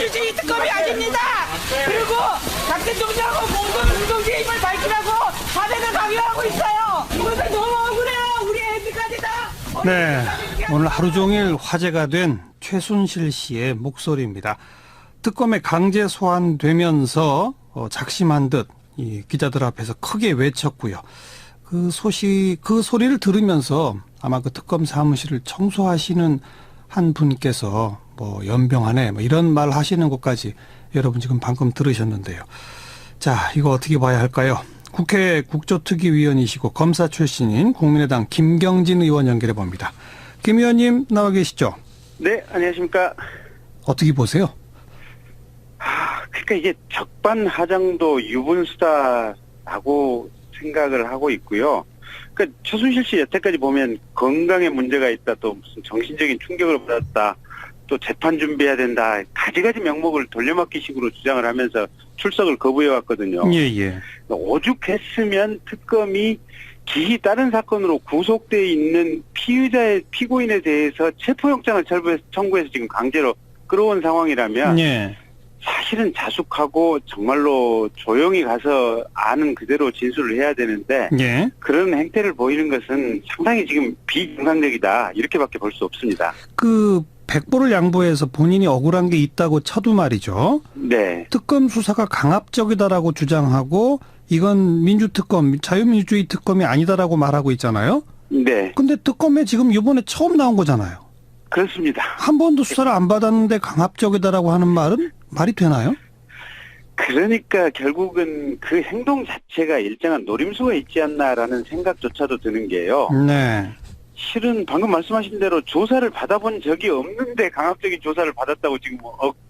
최순실 특검이 아닙니다. 그리고 박대통령하고 모든 공동체 힘을 밝히라고 사대를 강요하고 있어요. 이것은 너무 억울해요. 우리 애기까지 다. 네, 오늘 하루 종일 화제가 된 최순실 씨의 목소리입니다. 특검에 강제 소환되면서 작심한 듯 이 기자들 앞에서 크게 외쳤고요. 그 소리를 들으면서 아마 그 특검 사무실을 청소하시는 한 분께서 뭐 연병하네 뭐 이런 말 하시는 것까지 여러분 지금 방금 들으셨는데요. 자, 이거 어떻게 봐야 할까요? 국회 국조특위위원이시고 검사 출신인 국민의당 김경진 의원 연결해 봅니다. 김 의원님 나와 계시죠? 네, 안녕하십니까. 어떻게 보세요? 그러니까 이게 적반하장도 유분수다라고 생각을 하고 있고요. 그러니까 최순실 씨 여태까지 보면 건강에 문제가 있다, 또 무슨 정신적인 충격을 받았다, 또 재판 준비해야 된다, 가지가지 명목을 돌려막기식으로 주장을 하면서 출석을 거부해 왔거든요. 예. 오죽했으면 특검이 기히 다른 사건으로 구속돼 있는 피고인에 대해서 체포영장을 청구해서 지금 강제로 끌어온 상황이라면 예. 사실은 자숙하고 정말로 조용히 가서 아는 그대로 진술을 해야 되는데 예. 그런 행태를 보이는 것은 상당히 지금 비정상적이다, 이렇게밖에 볼 수 없습니다. 그 백보를 양보해서 본인이 억울한 게 있다고 쳐도 말이죠. 네. 특검 수사가 강압적이다라고 주장하고 이건 민주특검, 자유민주주의 특검이 아니다라고 말하고 있잖아요. 네. 근데 특검에 지금 이번에 처음 나온 거잖아요. 그렇습니다. 한 번도 수사를 안 받았는데 강압적이다라고 하는 말은 말이 되나요? 그러니까 결국은 그 행동 자체가 일정한 노림수가 있지 않나라는 생각조차도 드는 게요. 네. 실은 방금 말씀하신 대로 조사를 받아본 적이 없는데 강압적인 조사를 받았다고 지금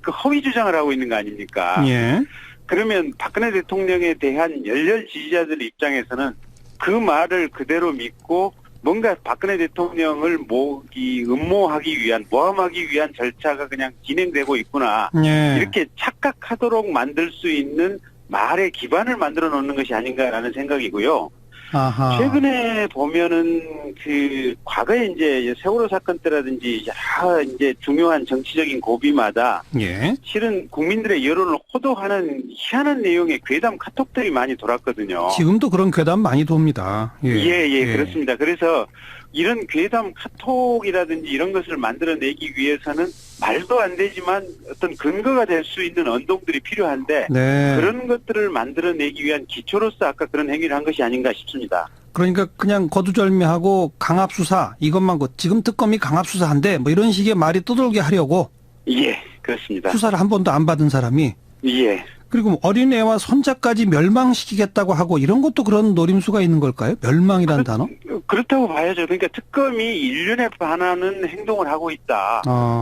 그 허위 주장을 하고 있는 거 아닙니까? 예. 그러면 박근혜 대통령에 대한 열렬 지지자들 입장에서는 그 말을 그대로 믿고 뭔가 박근혜 대통령을 음모하기 위한, 모함하기 위한 절차가 그냥 진행되고 있구나. 예. 이렇게 착각하도록 만들 수 있는 말의 기반을 만들어 놓는 것이 아닌가라는 생각이고요. 아하. 최근에 보면은 그 과거에 이제 세월호 사건 때라든지 여러 이제 중요한 정치적인 고비마다 예. 실은 국민들의 여론을 호도하는 희한한 내용의 괴담 카톡들이 많이 돌았거든요. 지금도 그런 괴담 많이 돕니다. 예, 그렇습니다. 그래서 이런 괴담 카톡이라든지 이런 것을 만들어내기 위해서는 말도 안 되지만 어떤 근거가 될 수 있는 언동들이 필요한데 네. 그런 것들을 만들어내기 위한 기초로서 아까 그런 행위를 한 것이 아닌가 싶습니다. 그러니까 그냥 거두절미하고 강압수사 이것만 지금 특검이 강압수사한데 뭐 이런 식의 말이 떠돌게 하려고. 예, 그렇습니다. 수사를 한 번도 안 받은 사람이. 예. 그리고 어린애와 손자까지 멸망시키겠다고 하고 이런 것도 그런 노림수가 있는 걸까요? 멸망이라는 단어? 그렇다고 봐야죠. 그러니까 특검이 인륜에 반하는 행동을 하고 있다.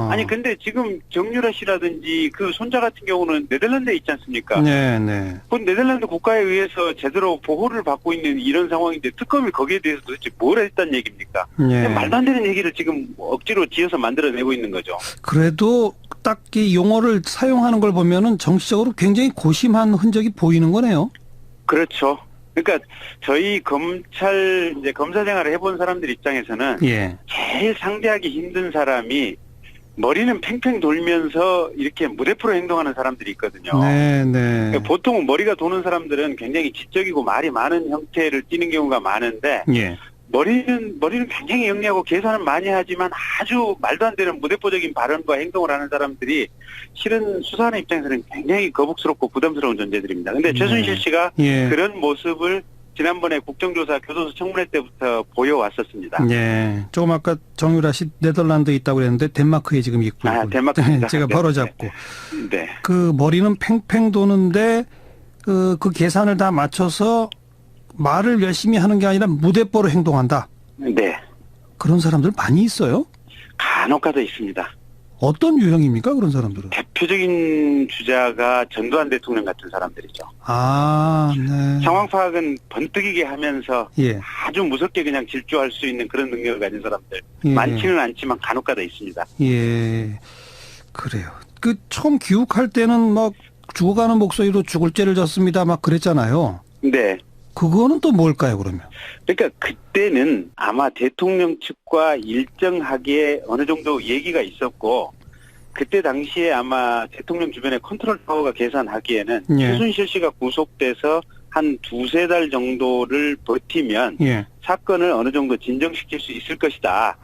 아니 근데 지금 정유라 씨라든지 그 손자 같은 경우는 네덜란드에 있지 않습니까? 네. 그 네덜란드 국가에 의해서 제대로 보호를 받고 있는 이런 상황인데 특검이 거기에 대해서 도대체 뭘 했다는 얘기입니까? 네. 말도 안 되는 얘기를 지금 억지로 지어서 만들어내고 있는 거죠. 그래도 딱히 용어를 사용하는 걸 보면은 정치적으로 굉장히 고심한 흔적이 보이는 거네요. 그렇죠. 그러니까 저희 검사 생활을 해본 사람들 입장에서는 예. 제일 상대하기 힘든 사람이 머리는 팽팽 돌면서 이렇게 무대프로 행동하는 사람들이 있거든요. 네. 그러니까 보통 머리가 도는 사람들은 굉장히 지적이고 말이 많은 형태를 띠는 경우가 많은데 예. 머리는 굉장히 영리하고 계산은 많이 하지만 아주 말도 안 되는 무대포적인 발언과 행동을 하는 사람들이 실은 수사하는 입장에서는 굉장히 거북스럽고 부담스러운 존재들입니다. 근데 최순실 씨가 그런 모습을 지난번에 국정조사 교도소 청문회 때부터 보여왔었습니다. 예. 조금 아까 정유라 씨 네덜란드에 있다고 그랬는데 덴마크에 지금 있고요. 덴마크입니다. 제가 바로잡고. 네. 그 머리는 팽팽 도는데 그 계산을 다 맞춰서 말을 열심히 하는 게 아니라 무대뽀로 행동한다. 네. 그런 사람들 많이 있어요? 간혹가다 있습니다. 어떤 유형입니까? 그런 사람들은? 대표적인 주자가 전두환 대통령 같은 사람들이죠. 네. 상황 파악은 번뜩이게 하면서 예. 아주 무섭게 그냥 질주할 수 있는 그런 능력을 가진 사람들. 예. 많지는 않지만 간혹가다 있습니다. 예. 그래요. 그 처음 귀국할 때는 막 죽어가는 목소리로 죽을 죄를 졌습니다. 막 그랬잖아요. 네. 그거는 또 뭘까요, 그러면? 그러니까 그때는 아마 대통령 측과 일정하게 어느 정도 얘기가 있었고 그때 당시에 아마 대통령 주변의 컨트롤 타워가 계산하기에는 예. 최순실 씨가 구속돼서 한 두세 달 정도를 버티면 예. 사건을 어느 정도 진정시킬 수 있을 것이다.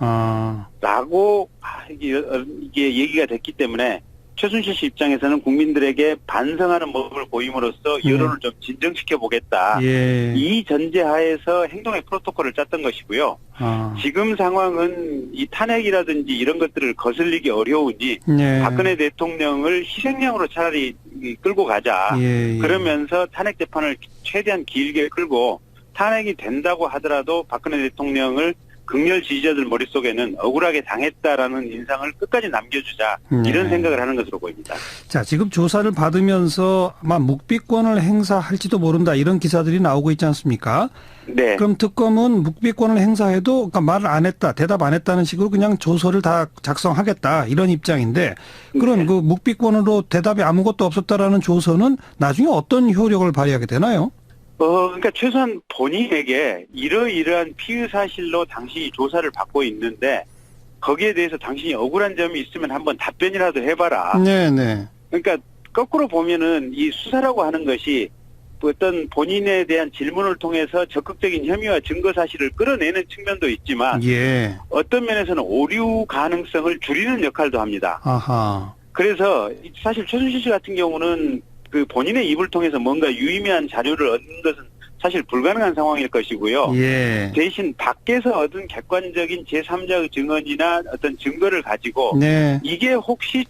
라고 이게 얘기가 됐기 때문에 최순실 씨 입장에서는 국민들에게 반성하는 모습을 보임으로써 여론을 좀 진정시켜 보겠다. 예. 이 전제하에서 행동의 프로토콜을 짰던 것이고요. 지금 상황은 이 탄핵이라든지 이런 것들을 거슬리기 어려우니 예. 박근혜 대통령을 희생양으로 차라리 끌고 가자. 예. 그러면서 탄핵 재판을 최대한 길게 끌고 탄핵이 된다고 하더라도 박근혜 대통령을 극렬 지지자들 머릿속에는 억울하게 당했다라는 인상을 끝까지 남겨주자. 이런 생각을 하는 것으로 보입니다. 자, 지금 조사를 받으면서 아마 묵비권을 행사할지도 모른다 이런 기사들이 나오고 있지 않습니까? 네. 그럼 특검은 묵비권을 행사해도 그러니까 말을 안 했다, 대답 안 했다는 식으로 그냥 조서를 다 작성하겠다 이런 입장인데 그런 그 묵비권으로 대답이 아무것도 없었다라는 조서는 나중에 어떤 효력을 발휘하게 되나요? 그러니까 최소한 본인에게 이러이러한 피의 사실로 당신이 조사를 받고 있는데 거기에 대해서 당신이 억울한 점이 있으면 한번 답변이라도 해봐라. 네네. 그러니까 거꾸로 보면은 이 수사라고 하는 것이 어떤 본인에 대한 질문을 통해서 적극적인 혐의와 증거 사실을 끌어내는 측면도 있지만 예. 어떤 면에서는 오류 가능성을 줄이는 역할도 합니다. 아하. 그래서 사실 최순실 씨 같은 경우는 그 본인의 입을 통해서 뭔가 유의미한 자료를 얻는 것은 사실 불가능한 상황일 것이고요. 예. 대신 밖에서 얻은 객관적인 제3자의 증언이나 어떤 증거를 가지고 네. 이게 혹시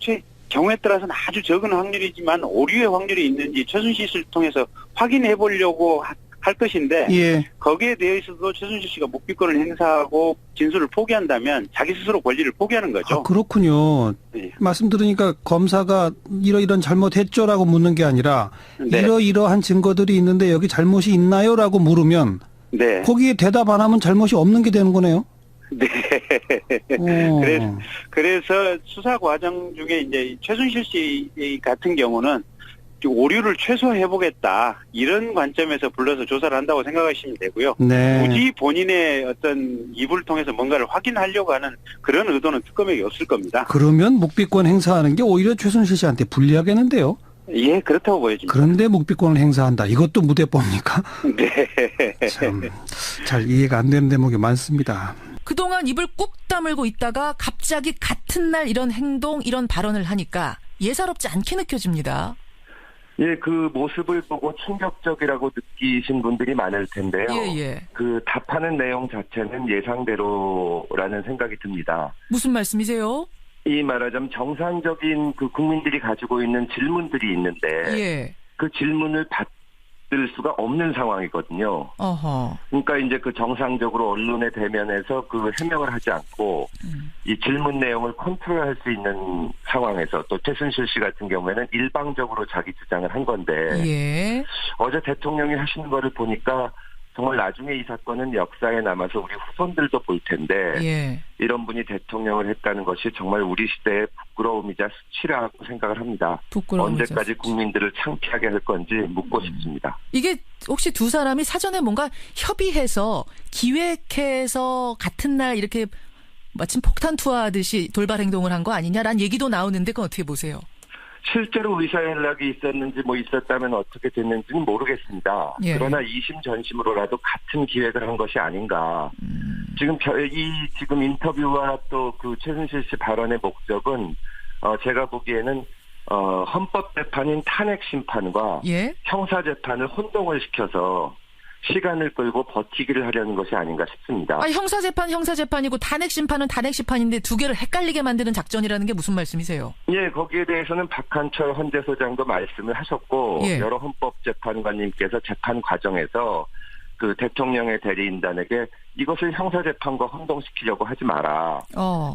경우에 따라서는 아주 적은 확률이지만 오류의 확률이 있는지 최순실 씨를 통해서 확인해 보려고 할 것인데 예. 거기에 대해서도 최순실 씨가 묵비권을 행사하고 진술을 포기한다면 자기 스스로 권리를 포기하는 거죠. 아, 그렇군요. 네. 말씀 들으니까 검사가 이러이런 잘못했죠라고 묻는 게 아니라 네. 이러이러한 증거들이 있는데 여기 잘못이 있나요라고 물으면 네. 거기에 대답 안 하면 잘못이 없는 게 되는 거네요. 네. 오. 그래서 수사 과정 중에 이제 최순실 씨 같은 경우는 오류를 최소화해보겠다 이런 관점에서 불러서 조사를 한다고 생각하시면 되고요. 네. 굳이 본인의 어떤 입을 통해서 뭔가를 확인하려고 하는 그런 의도는 특검에게 없을 겁니다. 그러면 묵비권 행사하는 게 오히려 최순실 씨한테 불리하겠는데요. 예, 그렇다고 보여집니다. 그런데 묵비권을 행사한다. 이것도 무대법입니까? 네. 참 잘 이해가 안 되는 대목이 많습니다. 그동안 입을 꾹 다물고 있다가 갑자기 같은 날 이런 행동, 이런 발언을 하니까 예사롭지 않게 느껴집니다. 예, 그 모습을 보고 충격적이라고 느끼신 분들이 많을 텐데요. 예. 그 답하는 내용 자체는 예상대로라는 생각이 듭니다. 무슨 말씀이세요? 이 말하자면 정상적인 그 국민들이 가지고 있는 질문들이 있는데 예. 그 질문을 받을 수가 없는 상황이거든요. 어허. 그러니까 이제 그 정상적으로 언론에 대면해서 그 해명을 하지 않고 이 질문 내용을 컨트롤할 수 있는 상황에서 또 최순실 씨 같은 경우에는 일방적으로 자기 주장을 한 건데 예. 어제 대통령이 하시는 거를 보니까 정말 나중에 이 사건은 역사에 남아서 우리 후손들도 볼 텐데 예. 이런 분이 대통령을 했다는 것이 정말 우리 시대의 부끄러움이자 수치라고 생각을 합니다. 부끄러움이자 언제까지 수치. 국민들을 창피하게 할 건지 묻고 싶습니다. 이게 혹시 두 사람이 사전에 뭔가 협의해서 기획해서 같은 날 이렇게 마침 폭탄 투하하듯이 돌발 행동을 한 거 아니냐라는 얘기도 나오는데 그건 어떻게 보세요? 실제로 의사연락이 있었는지 뭐 있었다면 어떻게 됐는지는 모르겠습니다. 예. 그러나 이심전심으로라도 같은 기획을 한 것이 아닌가. 지금 인터뷰와 또 그 최순실 씨 발언의 목적은 제가 보기에는 헌법재판인 탄핵심판과 예. 형사재판을 혼동을 시켜서 시간을 끌고 버티기를 하려는 것이 아닌가 싶습니다. 아, 형사재판이고 탄핵심판은 탄핵심판인데 두 개를 헷갈리게 만드는 작전이라는 게 무슨 말씀이세요? 예, 거기에 대해서는 박한철 헌재소장도 말씀을 하셨고 예. 여러 헌법재판관님께서 재판 과정에서 그 대통령의 대리인단에게 이것을 형사재판과 혼동시키려고 하지 마라.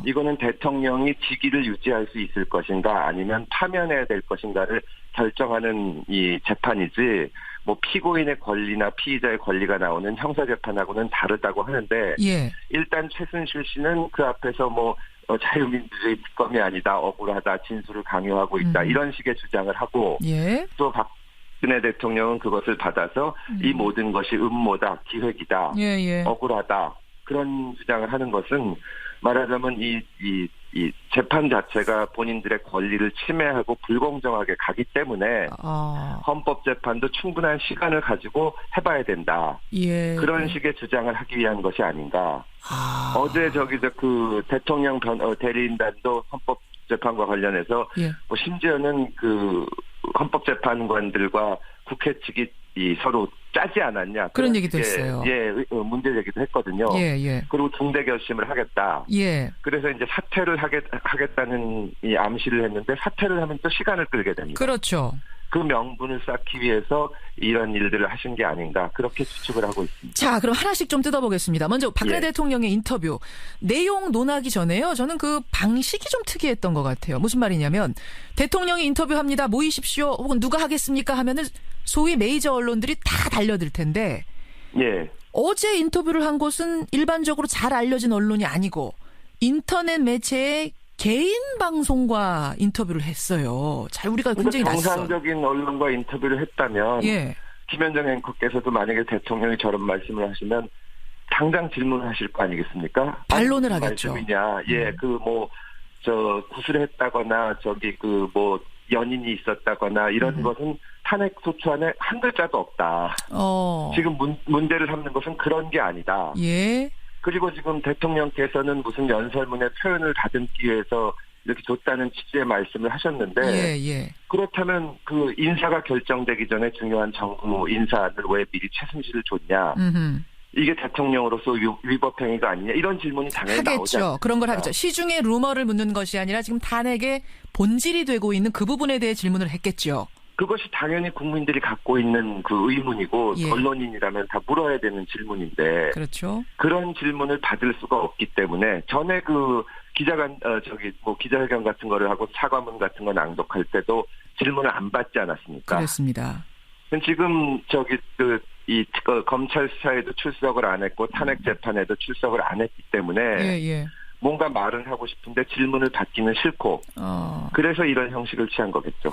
이거는 대통령이 직위를 유지할 수 있을 것인가 아니면 파면해야 될 것인가를 결정하는 이 재판이지 뭐 피고인의 권리나 피의자의 권리가 나오는 형사재판하고는 다르다고 하는데 예. 일단 최순실 씨는 그 앞에서 뭐 자유민주주의 특검이 아니다, 억울하다, 진술을 강요하고 있다 이런 식의 주장을 하고 예. 또 박근혜 대통령은 그것을 받아서 이 모든 것이 음모다, 기획이다, 예. 억울하다 그런 주장을 하는 것은 말하자면 이 이 재판 자체가 본인들의 권리를 침해하고 불공정하게 가기 때문에 헌법재판도 충분한 시간을 가지고 해봐야 된다. 예. 그런 식의 주장을 하기 위한 것이 아닌가. 어제 그 대통령 대리인단도 헌법재판과 관련해서 예. 뭐 심지어는 그 헌법재판관들과 국회 측이 서로 짜지 않았냐. 그런 얘기도 했어요. 예, 문제 제기도 했거든요. 예, 예. 그리고 중대 결심을 하겠다. 예. 그래서 이제 사퇴를 하겠다는 이 암시를 했는데 사퇴를 하면 또 시간을 끌게 됩니다. 그렇죠. 그 명분을 쌓기 위해서 이런 일들을 하신 게 아닌가 그렇게 추측을 하고 있습니다. 자, 그럼 하나씩 좀 뜯어보겠습니다. 먼저 박근혜 대통령의 인터뷰 내용 논하기 전에요. 저는 그 방식이 좀 특이했던 것 같아요. 무슨 말이냐면 대통령이 인터뷰합니다. 모이십시오. 혹은 누가 하겠습니까 하면은 소위 메이저 언론들이 다 달려들 텐데 예. 어제 인터뷰를 한 곳은 일반적으로 잘 알려진 언론이 아니고 인터넷 매체의 개인 방송과 인터뷰를 했어요. 잘 우리가 굉장히 낯선. 정상적인 언론과 인터뷰를 했다면 예. 김현정 앵커께서도 만약에 대통령이 저런 말씀을 하시면 당장 질문을 하실 거 아니겠습니까? 반론을 하겠죠. 말씀이냐? 예, 구술을 했다거나 연인이 있었다거나 이런 것은 탄핵 소추안에 한 글자도 없다. 지금 문제를 삼는 것은 그런 게 아니다. 예. 그리고 지금 대통령께서는 무슨 연설문에 표현을 다듬기 위해서 이렇게 줬다는 취지의 말씀을 하셨는데 예. 그렇다면 그 인사가 결정되기 전에 중요한 정부 인사를 왜 미리 최순실을 줬냐. 이게 대통령으로서 위법 행위가 아니냐. 이런 질문이 당연히 나오지 않습니까? 그런 걸 하겠죠. 시중에 루머를 묻는 것이 아니라 지금 탄핵의 본질이 되고 있는 그 부분에 대해 질문을 했겠죠. 그것이 당연히 국민들이 갖고 있는 그 의문이고 예. 언론인이라면 다 물어야 되는 질문인데 그렇죠. 그런 질문을 받을 수가 없기 때문에 전에 그 기자회견 같은 거를 하고 사과문 같은 거 낭독할 때도 질문을 안 받지 않았습니까? 그렇습니다. 지금 검찰 수사에도 출석을 안 했고 탄핵 재판에도 출석을 안 했기 때문에 예. 뭔가 말을 하고 싶은데 질문을 받기는 싫고 그래서 이런 형식을 취한 거겠죠.